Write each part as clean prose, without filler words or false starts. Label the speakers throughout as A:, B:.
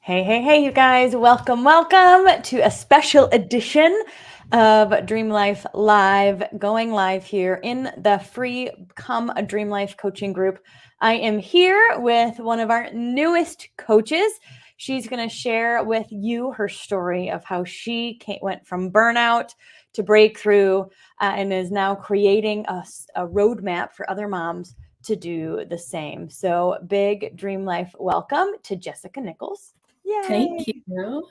A: Hey, hey, hey, you guys. Welcome to a special edition of Dream Life Live, going live here in the free Become a Dream Life coaching group. I am here with one of our newest coaches. She's going to share with you her story of how she went from burnout to breakthrough and is now creating a roadmap for other moms to do the same. So, big Dream Life welcome to Jessica Nichols.
B: Thank
A: Yay.
B: you.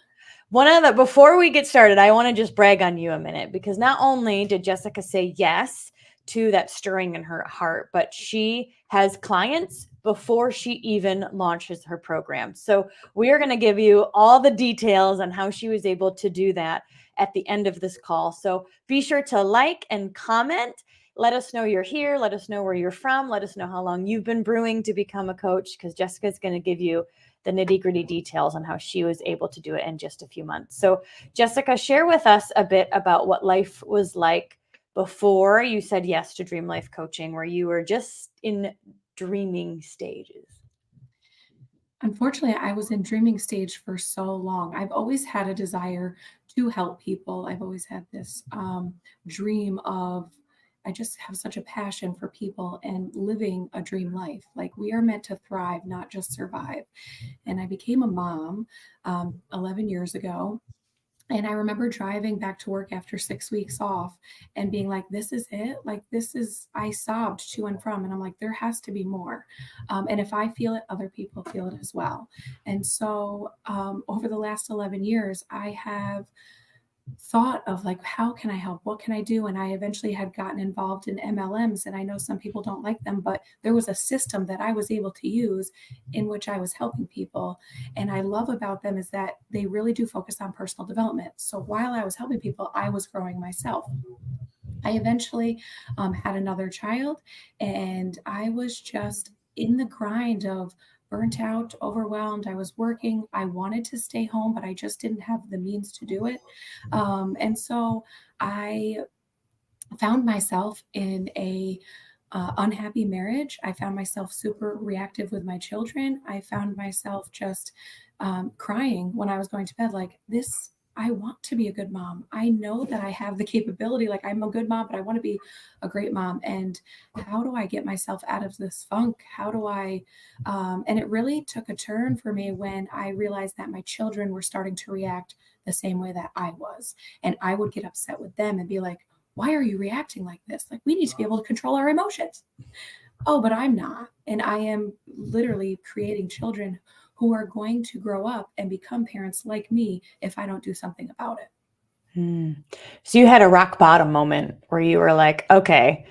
A: Before we get started, I want to just brag on you a minute because not only did Jessica say yes to that stirring in her heart, but she has clients before she even launches her program. So we are going to give you all the details on how she was able to do that at the end of this call. So be sure to like and comment. Let us know you're here. Let us know where you're from. Let us know how long you've been brewing to become a coach because Jessica's going to give you the nitty-gritty details on how she was able to do it in just a few months. So, Jessica, share with us a bit about what life was like before you said yes to Dream Life Coaching, where you were just in dreaming stages.
B: Unfortunately, I was in dreaming stage for so long. I've always had a desire to help people. I've always had this dream of, I just have such a passion for people and living a dream life. Like we are meant to thrive, not just survive. And I became a mom 11 years ago. And I remember driving back to work after 6 weeks off and being like, this is it. Like, I sobbed to and from. And I'm like, there has to be more. And if I feel it, other people feel it as well. And so over the last 11 years, I have thought of like, how can I help? What can I do? And I eventually had gotten involved in MLMs. And I know some people don't like them, but there was a system that I was able to use in which I was helping people. And I love about them is that they really do focus on personal development. So while I was helping people, I was growing myself. I eventually had another child, and I was just in the grind of burnt out, overwhelmed. I was working. I wanted to stay home, but I just didn't have the means to do it. And so I found myself in a unhappy marriage. I found myself super reactive with my children. I found myself just crying when I was going to bed, like this. I want to be a good mom. I know that I have the capability. Like I'm a good mom, but I want to be a great mom. And how do I get myself out of this funk? How do I? And it really took a turn for me when I realized that my children were starting to react the same way that I was. And I would get upset with them and be like, why are you reacting like this? Like, we need to be able to control our emotions. Oh, but I'm not. And I am literally creating children who are going to grow up and become parents like me if I don't do something about it.
A: Hmm. So you had a rock bottom moment where you were like, okay,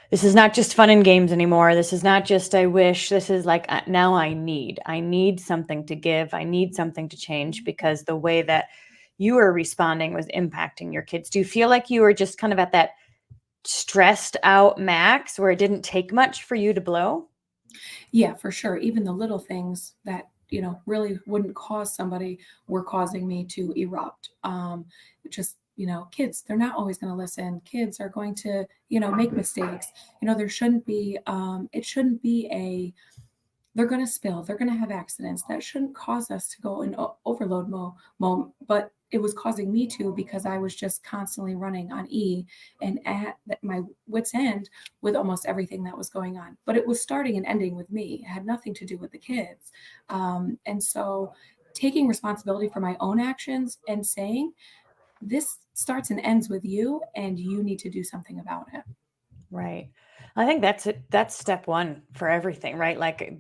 A: this is not just fun and games anymore. This is not just I wish. This is like now I need something to give. I need something to change because the way that you were responding was impacting your kids. Do you feel like you were just kind of at that stressed out max where it didn't take much for you to blow?
B: Yeah, for sure. Even the little things that, really wouldn't cause somebody were causing me to erupt. Just, kids, they're not always going to listen. Kids are going to, make mistakes. There shouldn't be, it shouldn't be they're going to spill, they're going to have accidents. That shouldn't cause us to go in overload mode, but it was causing me to because I was just constantly running on E and at my wits' end with almost everything that was going on. But it was starting and ending with me. It had nothing to do with the kids. And so taking responsibility for my own actions and saying, this starts and ends with you, and you need to do something about it.
A: Right. I think that's it. That's step one for everything, right? Like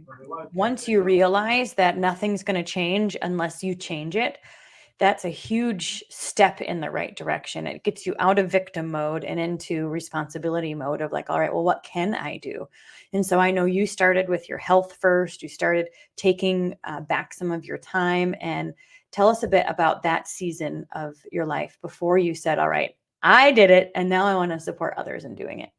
A: once you realize that nothing's going to change unless you change it, that's a huge step in the right direction. It gets you out of victim mode and into responsibility mode of like, all right, well, what can I do? And so I know you started with your health first. You started taking back some of your time and tell us a bit about that season of your life before you said, all right, I did it. And now I want to support others in doing it.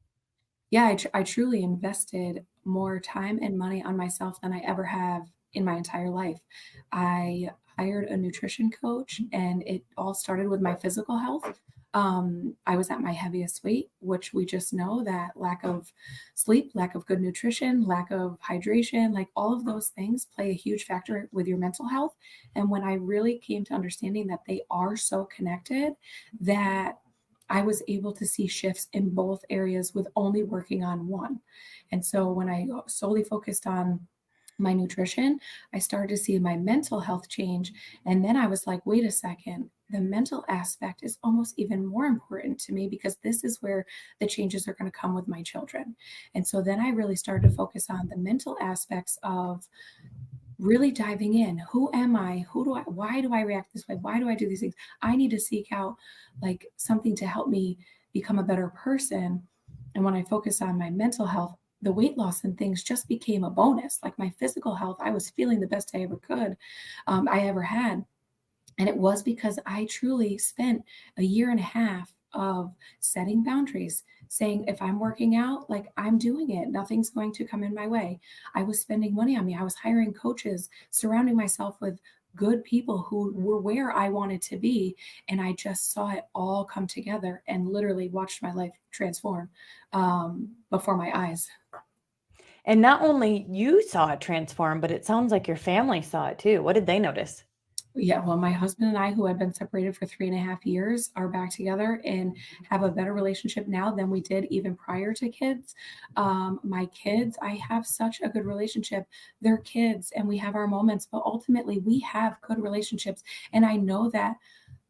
B: Yeah, I truly invested more time and money on myself than I ever have in my entire life. I hired a nutrition coach, and it all started with my physical health. I was at my heaviest weight, which we just know that lack of sleep, lack of good nutrition, lack of hydration, like all of those things play a huge factor with your mental health. And when I really came to understanding that they are so connected, that I was able to see shifts in both areas with only working on one. And so when I solely focused on my nutrition, I started to see my mental health change. And then I was like, wait a second, the mental aspect is almost even more important to me because this is where the changes are going to come with my children. And so then I really started to focus on the mental aspects of really diving in. Who am I? Why do I react this way? Why do I do these things? I need to seek out like something to help me become a better person. And when I focus on my mental health, the weight loss and things just became a bonus. Like my physical health, I was feeling the best I ever could, I ever had. And it was because I truly spent a year and a half of setting boundaries, saying, if I'm working out, like I'm doing it, nothing's going to come in my way. I was spending money on me. I was hiring coaches, surrounding myself with good people who were where I wanted to be. And I just saw it all come together and literally watched my life transform before my eyes.
A: And not only you saw it transform, but it sounds like your family saw it too. What did they notice?
B: Yeah, well, my husband and I, who had been separated for 3.5 years, are back together and have a better relationship now than we did even prior to kids. My kids, I have such a good relationship. They're kids and we have our moments, but ultimately we have good relationships. And I know that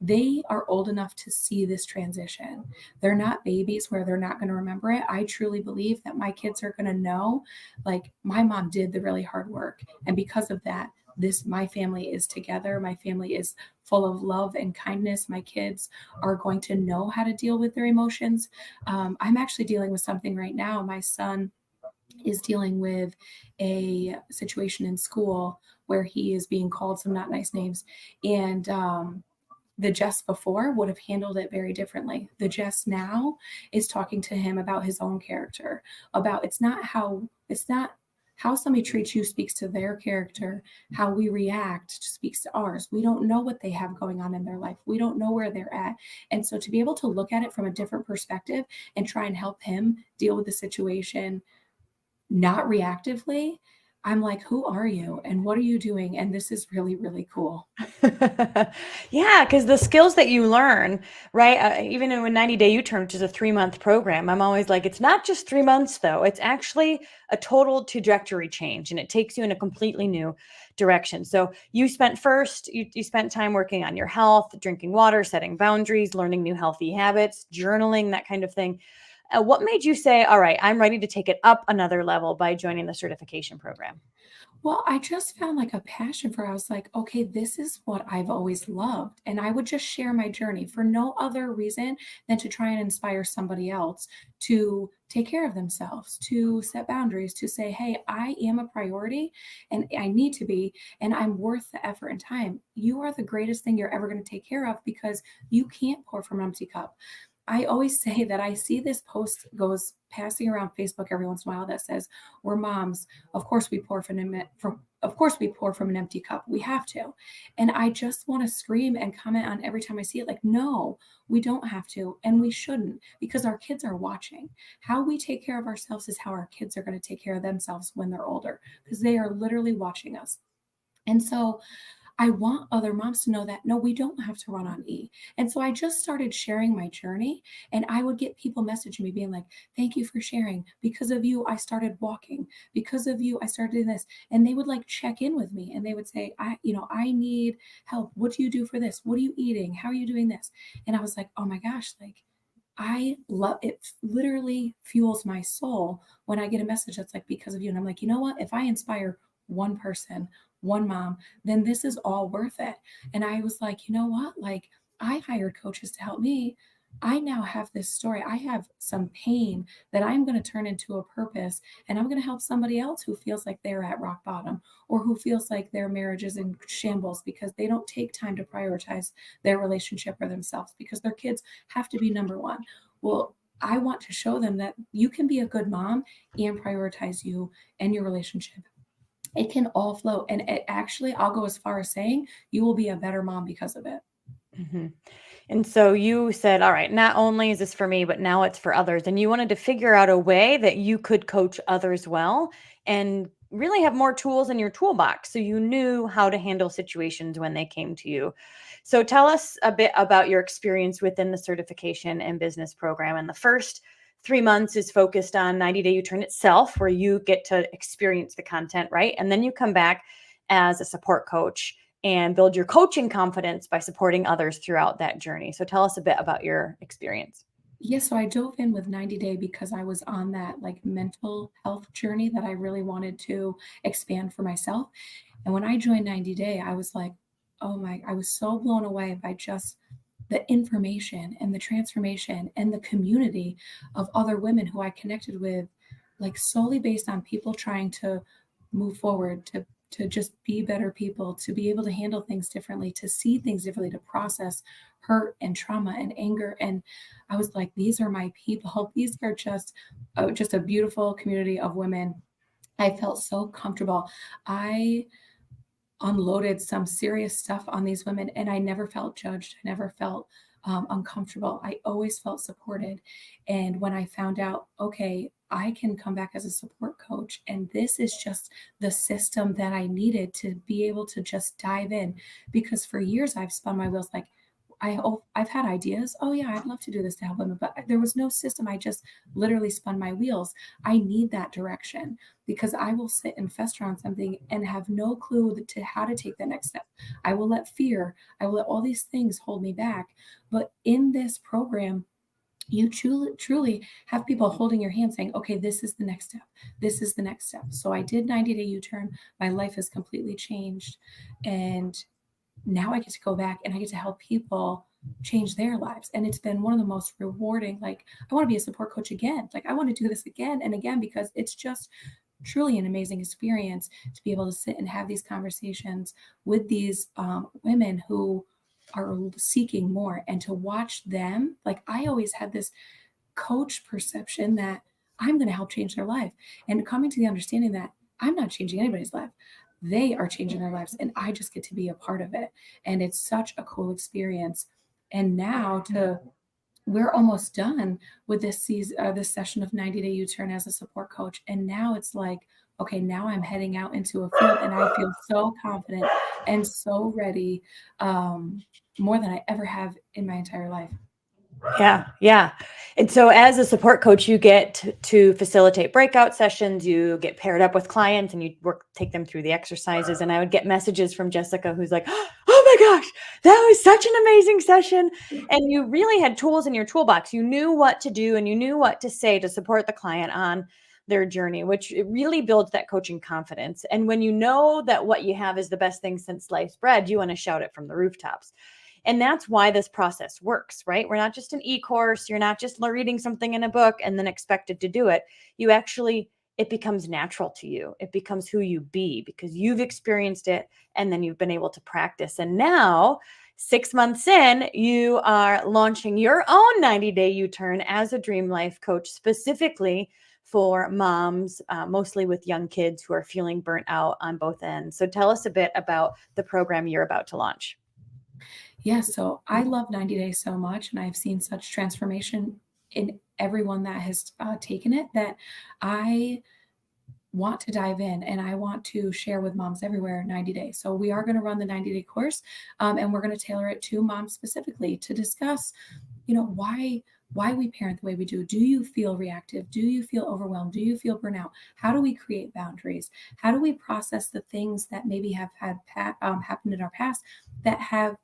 B: they are old enough to see this transition. They're not babies where they're not going to remember it. I truly believe that my kids are going to know, like, my mom did the really hard work. And because of that, this my family is together. My family is full of love and kindness. My kids are going to know how to deal with their emotions. I'm actually dealing with something right now. My son is dealing with a situation in school where he is being called some not nice names. And the Jess before would have handled it very differently. The Jess now is talking to him about his own character, about it's not how somebody treats you speaks to their character, how we react speaks to ours. We don't know what they have going on in their life. We don't know where they're at. And so to be able to look at it from a different perspective and try and help him deal with the situation not reactively, I'm like, who are you and what are you doing? And this is really, really cool.
A: Yeah, because the skills that you learn, right? Even in a 90-day U-turn, which is a 3-month program, I'm always like, it's not just 3 months, though. It's actually a total trajectory change, and it takes you in a completely new direction. So you spent time working on your health, drinking water, setting boundaries, learning new healthy habits, journaling, that kind of thing. What made you say, all right, I'm ready to take it up another level by joining the certification program?
B: Well, I just found like a passion for it. I was like, okay, this is what I've always loved. And I would just share my journey for no other reason than to try and inspire somebody else to take care of themselves, to set boundaries, to say, hey, I am a priority and I need to be, and I'm worth the effort and time. You are the greatest thing you're ever going to take care of because you can't pour from an empty cup. I always say that I see this post goes passing around Facebook every once in a while that says, "We're moms. Of course we pour of course we pour from an empty cup. We have to." And I just want to scream and comment on every time I see it, like, no, we don't have to, and we shouldn't, because our kids are watching. How we take care of ourselves is how our kids are going to take care of themselves when they're older, because they are literally watching us. And so I want other moms to know that no, we don't have to run on E. And so I just started sharing my journey, and I would get people messaging me being like, thank you for sharing. Because of you, I started walking. Because of you, I started doing this. And they would like check in with me and they would say, I need help. What do you do for this? What are you eating? How are you doing this? And I was like, oh my gosh, like I love it, literally fuels my soul when I get a message that's like, because of you. And I'm like, you know what? If I inspire one person, one mom, then this is all worth it. And I was like, you know what? Like, I hired coaches to help me. I now have this story. I have some pain that I'm going to turn into a purpose, and I'm going to help somebody else who feels like they're at rock bottom or who feels like their marriage is in shambles because they don't take time to prioritize their relationship or themselves because their kids have to be number one. Well, I want to show them that you can be a good mom and prioritize you and your relationship. It can all flow. And it actually, I'll go as far as saying you will be a better mom because of it.
A: Mhm. And so you said, all right, not only is this for me, but now it's for others. And you wanted to figure out a way that you could coach others well and really have more tools in your toolbox so you knew how to handle situations when they came to you. So tell us a bit about your experience within the certification and business program. And the first 3 months is focused on 90 Day U-Turn itself, where you get to experience the content, right? And then you come back as a support coach and build your coaching confidence by supporting others throughout that journey. So tell us a bit about your experience.
B: Yes, so I dove in with 90 Day because I was on that like mental health journey that I really wanted to expand for myself. And when I joined 90 Day, I was like, oh my, I was so blown away by just the information and the transformation and the community of other women who I connected with, like solely based on people trying to move forward, to just be better people, to be able to handle things differently, to see things differently, to process hurt and trauma and anger. And I was like, these are my people. These are just a beautiful community of women. I felt so comfortable. I unloaded some serious stuff on these women, and I never felt judged. I never felt uncomfortable. I always felt supported. And when I found out, okay, I can come back as a support coach, and this is just the system that I needed to be able to just dive in, because for years I've spun my wheels like, I've had ideas. Oh yeah, I'd love to do this to help women, but there was no system. I just literally spun my wheels. I need that direction because I will sit and fester on something and have no clue to how to take the next step. I will let fear, I will let all these things hold me back. But in this program, you truly have people holding your hand saying, okay, this is the next step. This is the next step. So I did 90 Day U-Turn. My life has completely changed. And now I get to go back and I get to help people change their lives. And it's been one of the most rewarding. Like, I want to be a support coach again. Like, I want to do this again and again because it's just truly an amazing experience to be able to sit and have these conversations with these women who are seeking more, and to watch them. Like, I always had this coach perception that I'm going to help change their life, and coming to the understanding that I'm not changing anybody's life. They are changing their lives, and I just get to be a part of it. And it's such a cool experience. And now we're almost done with this season, this session of 90 Day U-Turn as a support coach. And now it's like, okay, now I'm heading out into a field, and I feel so confident and so ready, more than I ever have in my entire life.
A: Yeah, yeah. And so as a support coach, you get to facilitate breakout sessions, you get paired up with clients and you take them through the exercises. And I would get messages from Jessica who's like, oh my gosh, that was such an amazing session. And you really had tools in your toolbox. You knew what to do and you knew what to say to support the client on their journey, which it really builds that coaching confidence. And when you know that what you have is the best thing since sliced bread, you want to shout it from the rooftops. And that's why this process works, right? We're not just an e-course. You're not just reading something in a book and then expected to do it. You actually, it becomes natural to you. It becomes who you be because you've experienced it and then you've been able to practice. And now, 6 months in, you are launching your own 90 Day U-Turn as a Dream Life coach, specifically for moms, mostly with young kids who are feeling burnt out on both ends. So tell us a bit about the program you're about to launch.
B: Yeah, so I love 90 Days so much, and I've seen such transformation in everyone that has taken it, that I want to dive in and I want to share with moms everywhere 90 days. So we are going to run the 90-day course, and we're going to tailor it to moms specifically to discuss, why we parent the way we do. Do you feel reactive? Do you feel overwhelmed? Do you feel burnout? How do we create boundaries? How do we process the things that maybe have happened in our past that have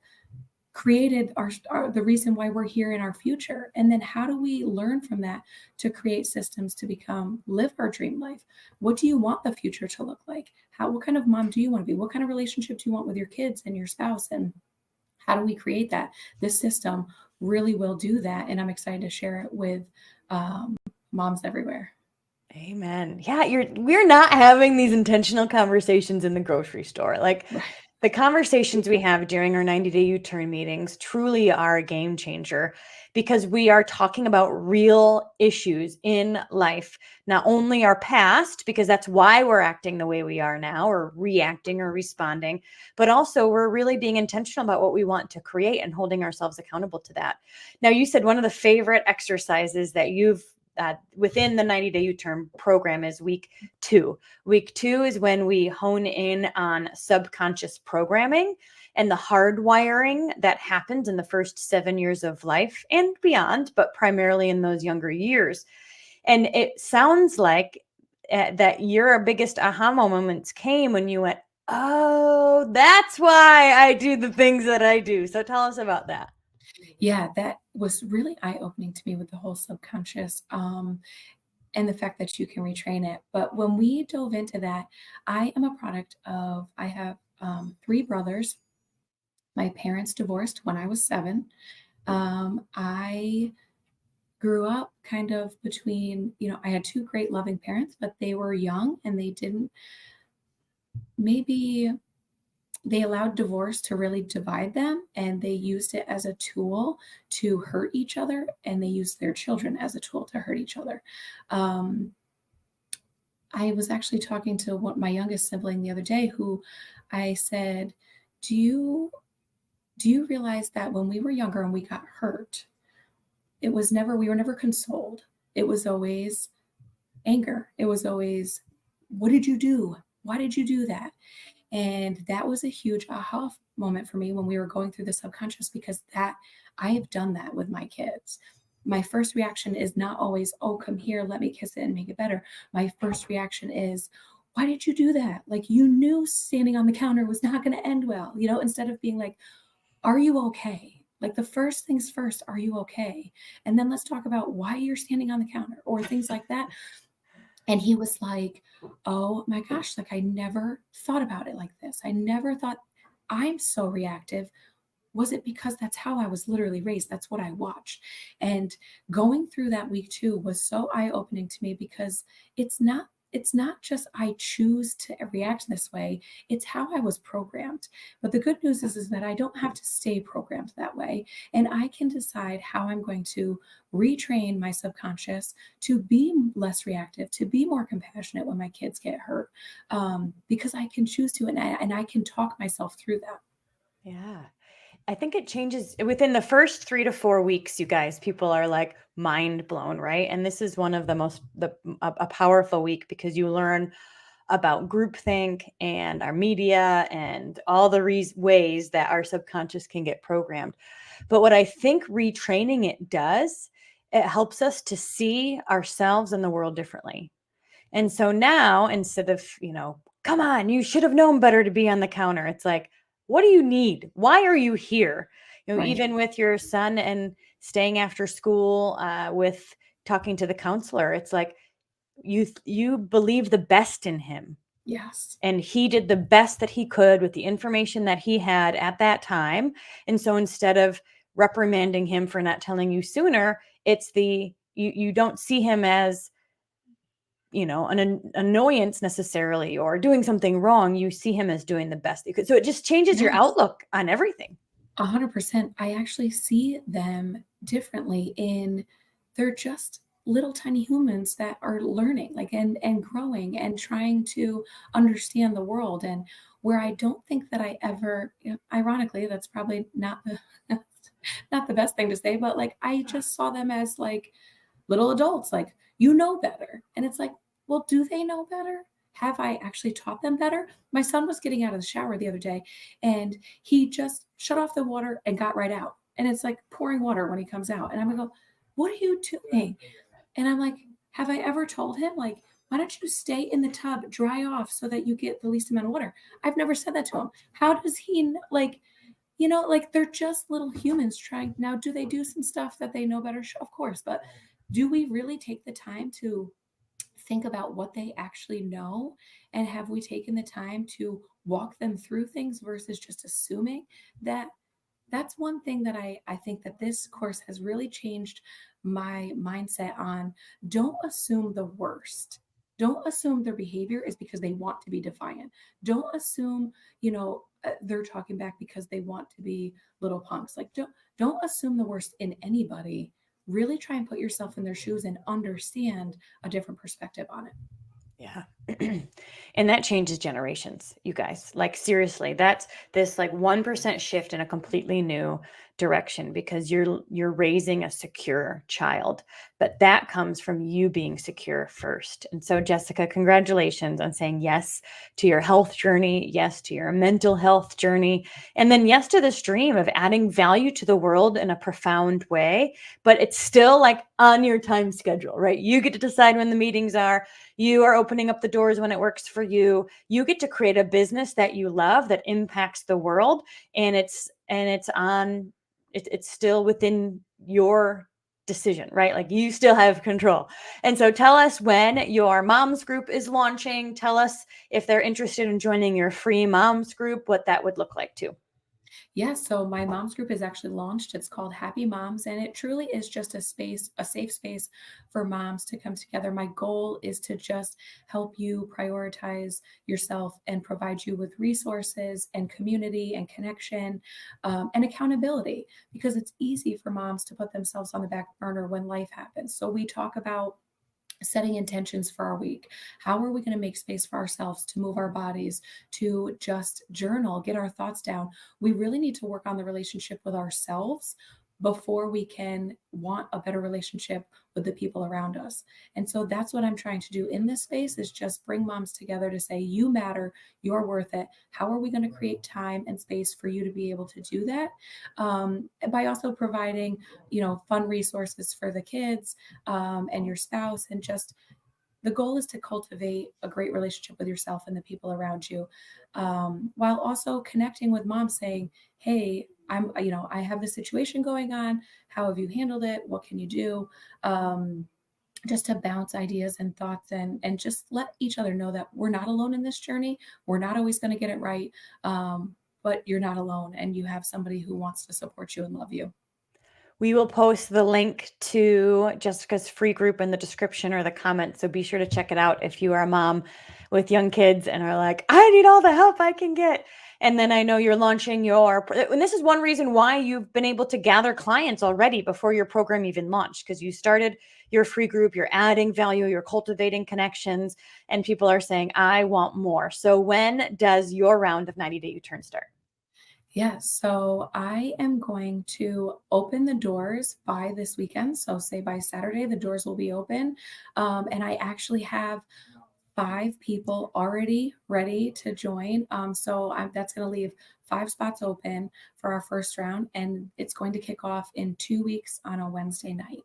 B: created the reason why we're here in our future? And then how do we learn from that to create systems to live our dream life? What do you want the future to look like? What kind of mom do you want to be? What kind of relationship do you want with your kids and your spouse? And how do we create that? This system really will do that, and I'm excited to share it with moms everywhere.
A: Amen. Yeah, we're not having these intentional conversations in the grocery store. Like,
B: Right.
A: The conversations we have during our 90-day U-turn meetings truly are a game changer because we are talking about real issues in life, not only our past, because that's why we're acting the way we are now, or reacting or responding, but also we're really being intentional about what we want to create and holding ourselves accountable to that. Now, you said one of the favorite exercises that you've within the 90-day U-turn program is week 2. Week 2 is when we hone in on subconscious programming and the hardwiring that happens in the first 7 years of life and beyond, but primarily in those younger years. And it sounds like that your biggest aha moments came when you went, oh, that's why I do the things that I do. So tell us about that.
B: Yeah, that was really eye-opening to me with the whole subconscious, and the fact that you can retrain it. But when we dove into that, I am a product of I have, 3 brothers. My parents divorced when I was 7. I grew up kind of between, I had 2 great loving parents, but they were young and they didn't maybe they allowed divorce to really divide them, and they used it as a tool to hurt each other, and they used their children as a tool to hurt each other. Um, I was actually talking to my youngest sibling the other day, who I said, "Do you realize that when we were younger and we got hurt, we were never consoled. It was always anger. It was always, what did you do? Why did you do that?" And that was a huge aha moment for me when we were going through the subconscious, because that I have done that with my kids. My first reaction is not always, "Oh, come here, let me kiss it and make it better." My first reaction is, "Why did you do that? Like, you knew standing on the counter was not going to end well," instead of being like, "Are you okay?" Like, the first things first, "Are you okay?" And then let's talk about why you're standing on the counter or things like that. And he was like, "Oh my gosh, like, I never thought about it like this. I never thought I'm so reactive. Was it because that's how I was literally raised? That's what I watched." And going through that week 2 was so eye-opening to me, because it's not just I choose to react this way, it's how I was programmed. But the good news is that I don't have to stay programmed that way, and I can decide how I'm going to retrain my subconscious to be less reactive, to be more compassionate when my kids get hurt, because I can choose to, and I can talk myself through that.
A: Yeah. I think it changes within the first 3 to 4 weeks, you guys. People are like mind blown, right? And this is one of the most a powerful week because you learn about groupthink and our media and all the ways that our subconscious can get programmed. But what I think retraining it does, it helps us to see ourselves and the world differently. And so now, instead of, come on, you should have known better to be on the counter, it's like, what do you need? Why are you here?
B: Right.
A: Even with your son and staying after school, with talking to the counselor, it's like you believe the best in him,
B: Yes.
A: and he did the best that he could with the information that he had at that time. And so instead of reprimanding him for not telling you sooner, it's you don't see him as an annoyance necessarily or doing something wrong. You see him as doing the best he could. So it just changes your
B: Yes.
A: outlook on everything.
B: 100%. I actually see them differently in they're just little tiny humans that are learning, like, and growing and trying to understand the world. And where I don't think that I ever, ironically, that's probably not the not the best thing to say, but like, I just saw them as like little adults, like, you know better. And it's like, well, do they know better? Have I actually taught them better? My son was getting out of the shower the other day, and he just shut off the water and got right out. And it's like pouring water when he comes out. And I'm gonna go, "What are you doing?" And I'm like, have I ever told him, like, why don't you stay in the tub, dry off so that you get the least amount of water? I've never said that to him. How does he like, like, they're just little humans trying. Now, do they do some stuff that they know better? Sure, of course. But do we really take the time to think about what they actually know? And have we taken the time to walk them through things versus just assuming that? That's one thing that I think that this course has really changed my mindset on. Don't assume the worst. Don't assume their behavior is because they want to be defiant. Don't assume, they're talking back because they want to be little punks. Like, don't assume the worst in anybody. Really try and put yourself in their shoes and understand a different perspective on it.
A: Yeah. And that changes generations, you guys. Like, seriously, that's this like 1% shift in a completely new direction, because you're raising a secure child. But that comes from you being secure first. And so, Jessica, congratulations on saying yes to your health journey, yes to your mental health journey, and then yes to this dream of adding value to the world in a profound way. But it's still like on your time schedule, right? You get to decide when the meetings are. You are opening up the doors when it works for you. You get to create a business that you love, that impacts the world, and it's still within your decision, right? Like, you still have control. And so tell us when your moms group is launching. Tell us if they're interested in joining your free moms group, what that would look like too.
B: Yeah, so my mom's group is actually launched. It's called Happy Moms, and it truly is just a safe space for moms to come together. My goal is to just help you prioritize yourself and provide you with resources and community and connection, and accountability, because it's easy for moms to put themselves on the back burner when life happens. So we talk about setting intentions for our week. How are we going to make space for ourselves to move our bodies, to just journal, get our thoughts down? We really need to work on the relationship with ourselves before we can want a better relationship with the people around us. And so that's what I'm trying to do in this space, is just bring moms together to say, you matter, you're worth it. How are we going to create time and space for you to be able to do that? By also providing, fun resources for the kids, and your spouse, and just the goal is to cultivate a great relationship with yourself and the people around you, while also connecting with mom, saying, hey, I have this situation going on. How have you handled it? What can you do? Just to bounce ideas and thoughts, and just let each other know that we're not alone in this journey. We're not always going to get it right. But you're not alone, and you have somebody who wants to support you and love you.
A: We will post the link to Jessica's free group in the description or the comments. So be sure to check it out if you are a mom with young kids and are like, I need all the help I can get. And then I know you're launching and this is one reason why you've been able to gather clients already before your program even launched, because you started your free group, you're adding value, you're cultivating connections, and people are saying, I want more. So when does your round of 90-day U-turn start?
B: Yes, so I am going to open the doors by this weekend. So, say by Saturday, the doors will be open. And I actually have 5 people already ready to join. That's going to leave 5 spots open for our first round. And it's going to kick off in 2 weeks on a Wednesday night.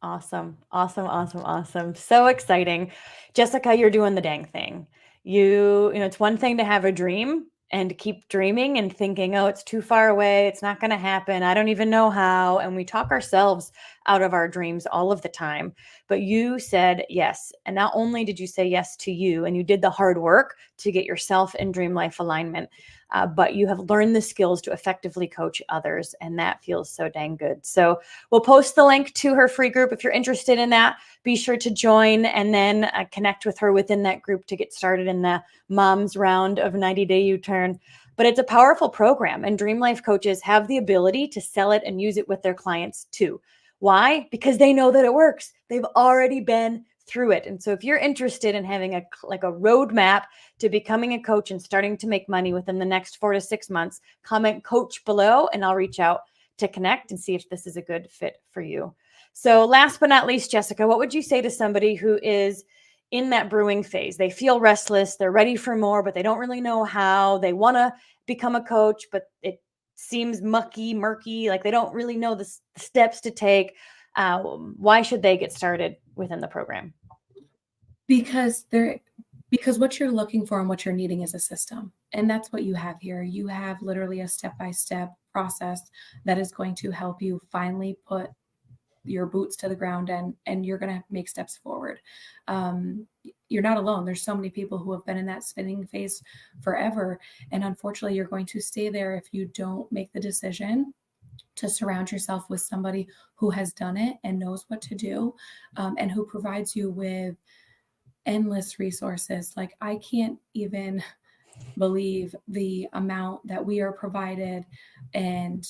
A: Awesome. Awesome. Awesome. Awesome. So exciting. Jessica, you're doing the dang thing. It's one thing to have a dream and keep dreaming and thinking, oh, it's too far away. It's not going to happen. I don't even know how. And we talk ourselves out of our dreams all of the time. But you said yes. And not only did you say yes to you, and you did the hard work to get yourself in dream life alignment, but you have learned the skills to effectively coach others. And that feels so dang good. So we'll post the link to her free group. If you're interested in that, be sure to join, and then connect with her within that group to get started in the mom's round of 90-day U-turn. But it's a powerful program, and Dream Life coaches have the ability to sell it and use it with their clients too. Why? Because they know that it works. They've already been through it. And so if you're interested in having a roadmap to becoming a coach and starting to make money within the next 4 to 6 months, comment coach below, and I'll reach out to connect and see if this is a good fit for you. So last but not least, Jessica, what would you say to somebody who is in that brewing phase? They feel restless, they're ready for more, but they don't really know how. They want to become a coach, but it seems murky, like they don't really know the steps to take. Why should they get started within the program?
B: Because what you're looking for and what you're needing is a system. And that's what you have here. You have literally a step-by-step process that is going to help you finally put your boots to the ground, and you're going to make steps forward. You're not alone. There's so many people who have been in that spinning phase forever. And unfortunately, you're going to stay there if you don't make the decision to surround yourself with somebody who has done it and knows what to do, and who provides you with endless resources. Like, I can't even believe the amount that we are provided, and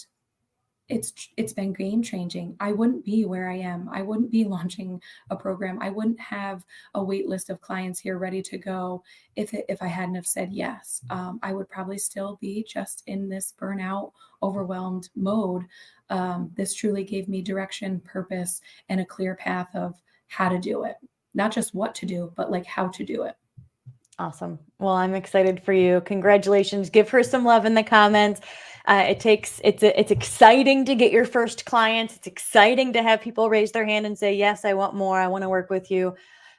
B: it's been game changing. I wouldn't be where I am. I wouldn't be launching a program. I wouldn't have a wait list of clients here ready to go if I hadn't have said yes. I would probably still be just in this burnout, overwhelmed mode. This truly gave me direction, purpose, and a clear path of how to do it. Not just what to do, but like how to do it.
A: Awesome. Well, I'm excited for you. Congratulations. Give her some love in the comments. It's exciting to get your first clients. It's exciting to have people raise their hand and say, yes, I want more. I want to work with you.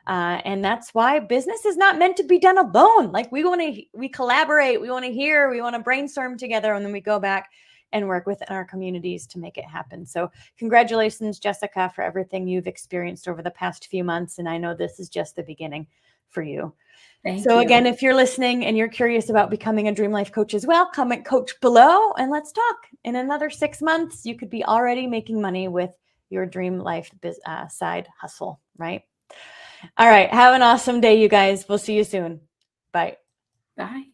A: And that's why business is not meant to be done alone. Like, we collaborate, we want to hear, we want to brainstorm together, and then we go back and work within our communities to make it happen. So congratulations, Jessica, for everything you've experienced over the past few months. And I know this is just the beginning for you.
B: Thank
A: So
B: you.
A: again, if you're listening and you're curious about becoming a Dream Life coach as well, comment coach below and let's talk. In another 6 months, you could be already making money with your Dream Life side hustle, right? All right. Have an awesome day, you guys. We'll see you soon. Bye.
B: Bye.